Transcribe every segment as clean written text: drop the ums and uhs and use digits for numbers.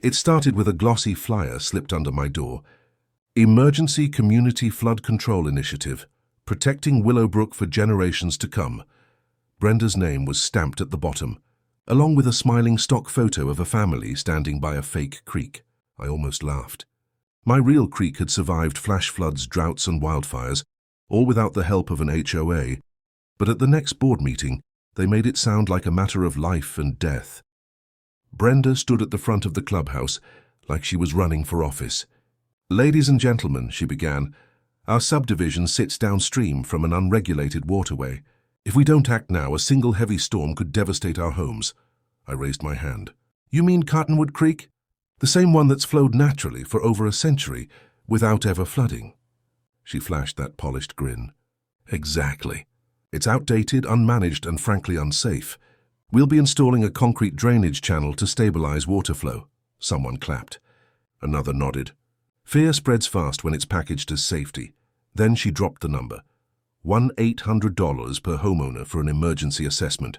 It started with a glossy flyer slipped under my door. Emergency Community Flood Control Initiative, protecting Willowbrook for generations to come. Brenda's name was stamped at the bottom, along with a smiling stock photo of a family standing by a fake creek. I almost laughed. My real creek had survived flash floods, droughts and wildfires, all without the help of an HOA, but at the next board meeting, they made it sound like a matter of life and death. Brenda stood at the front of the clubhouse, like she was running for office. "Ladies and gentlemen," she began, "our subdivision sits downstream from an unregulated waterway. If we don't act now, a single heavy storm could devastate our homes." I raised my hand. "You mean Cottonwood Creek? The same one that's flowed naturally for over a century, without ever flooding?" She flashed that polished grin. "Exactly. It's outdated, unmanaged, and frankly unsafe. We'll be installing a concrete drainage channel to stabilize water flow." Someone clapped. Another nodded. "Fear spreads fast when it's packaged as safety." Then she dropped the number. $1,800 per homeowner for an emergency assessment.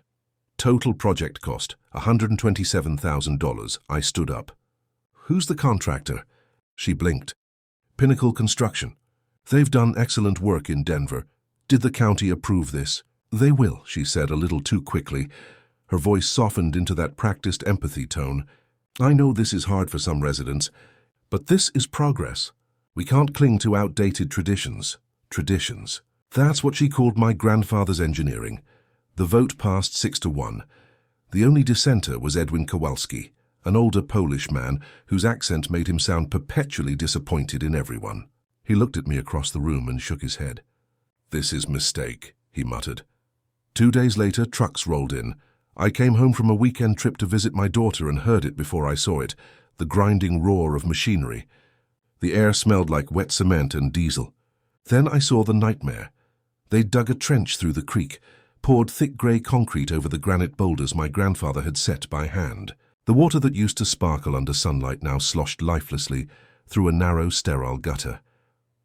Total project cost, $127,000. I stood up. "Who's the contractor?" She blinked. "Pinnacle Construction. They've done excellent work in Denver. Did the county approve this?" "They will," she said a little too quickly. Her voice softened into that practiced empathy tone. "I know this is hard for some residents, but this is progress. We can't cling to outdated traditions." Traditions. That's what she called my grandfather's engineering. The vote passed 6-1. The only dissenter was Edwin Kowalski, an older Polish man whose accent made him sound perpetually disappointed in everyone. He looked at me across the room and shook his head. "This is mistake," he muttered. 2 days later, trucks rolled in. I came home from a weekend trip to visit my daughter and heard it before I saw it, the grinding roar of machinery. The air smelled like wet cement and diesel. Then I saw the nightmare. They dug a trench through the creek, poured thick grey concrete over the granite boulders my grandfather had set by hand. The water that used to sparkle under sunlight now sloshed lifelessly through a narrow, sterile gutter.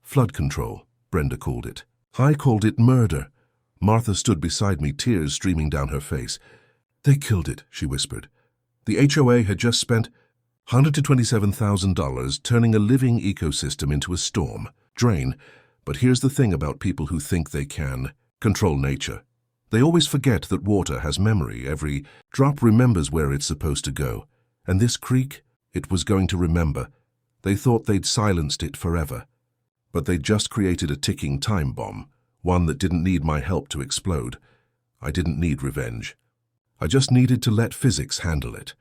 Flood control, Brenda called it. I called it murder. Martha stood beside me, tears streaming down her face. "They killed it," she whispered. "The HOA had just spent $127,000 turning a living ecosystem into a storm drain. But here's the thing about people who think they can control nature. They always forget that water has memory. Every drop remembers where it's supposed to go. And this creek, it was going to remember. They thought they'd silenced it forever. But they'd just created a ticking time bomb, one that didn't need my help to explode. I didn't need revenge. I just needed to let physics handle it.